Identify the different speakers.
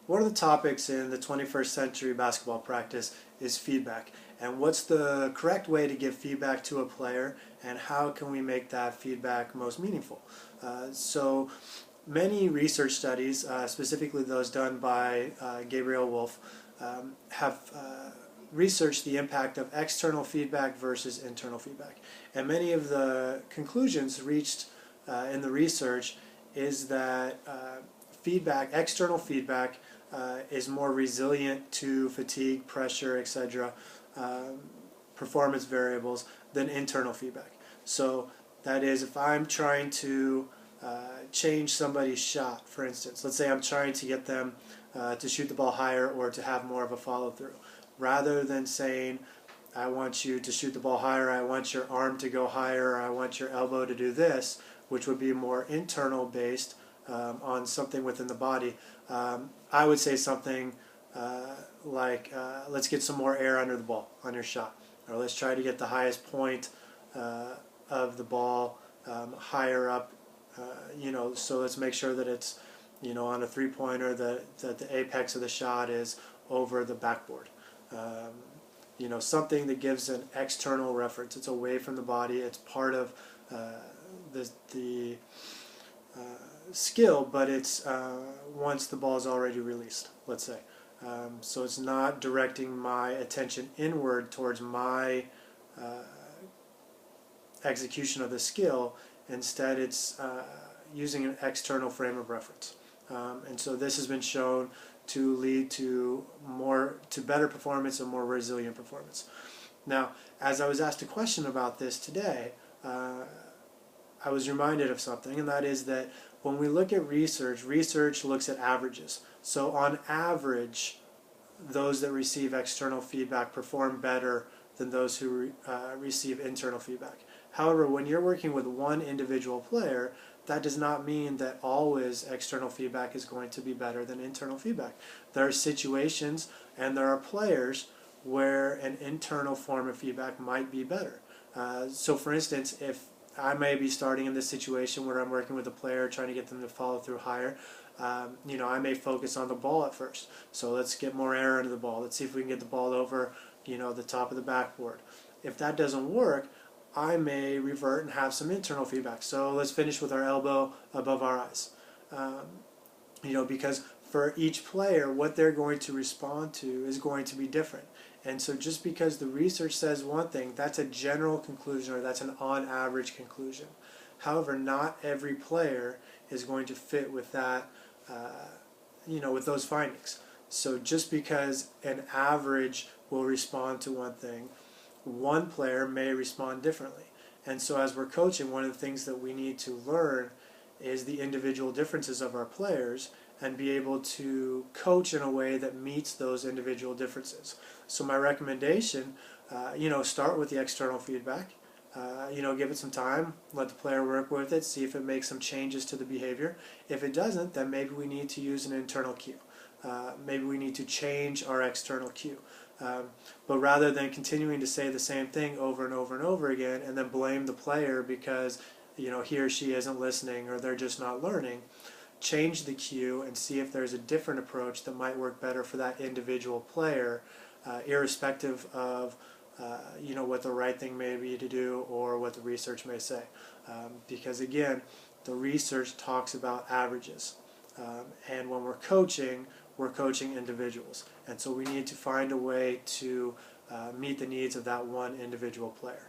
Speaker 1: one of the topics in the 21st century basketball practice is feedback. And what's the correct way to give feedback to a player, and how can we make that feedback most meaningful? So many research studies, specifically those done by Gabriel Wolf, have researched the impact of external feedback versus internal feedback. And many of the conclusions reached in the research is that external feedback, is more resilient to fatigue, pressure, etc., performance variables than internal feedback. So that is, if I'm trying to change somebody's shot, for instance, let's say I'm trying to get them to shoot the ball higher or to have more of a follow-through, rather than saying, I want you to shoot the ball higher, I want your arm to go higher, I want your elbow to do this, which would be more internal based on something within the body. I would say something like, let's get some more air under the ball on your shot, or let's try to get the highest point of the ball higher up, so let's make sure that it's, on a three-pointer, that the apex of the shot is over the backboard. Something that gives an external reference. It's away from the body. It's part of the skill, but it's once the ball is already released, let's say. So it's not directing my attention inward towards my execution of the skill. Instead, it's using an external frame of reference. And so this has been shown to lead to better performance and more resilient performance. Now, as I was asked a question about this today, I was reminded of something, and that is that when we look at research, research looks at averages. So on average, those that receive external feedback perform better than those who receive internal feedback. However, when you're working with one individual player, that does not mean that always external feedback is going to be better than internal feedback. There are situations and there are players where an internal form of feedback might be better. So for instance, if I may be starting in this situation where I'm working with a player trying to get them to follow through higher, I may focus on the ball at first. So let's get more air under the ball. Let's see if we can get the ball over, the top of the backboard. If that doesn't work, I may revert and have some internal feedback. So let's finish with our elbow above our eyes. Because for each player, what they're going to respond to is going to be different. And so just because the research says one thing, that's a general conclusion, or that's an on average conclusion. However, not every player is going to fit with that, with those findings. So just because an average will respond to one thing, one player may respond differently. And so as we're coaching, one of the things that we need to learn is the individual differences of our players and be able to coach in a way that meets those individual differences. So my recommendation, start with the external feedback. Give it some time, let the player work with it, see if it makes some changes to the behavior. If it doesn't, then maybe we need to use an internal cue. Maybe we need to change our external cue. But rather than continuing to say the same thing over and over and over again and then blame the player because he or she isn't listening or they're just not learning, change the cue and see if there's a different approach that might work better for that individual player, irrespective of what the right thing may be to do or what the research may say. Because again, the research talks about averages. And when we're coaching individuals. And so we need to find a way to meet the needs of that one individual player.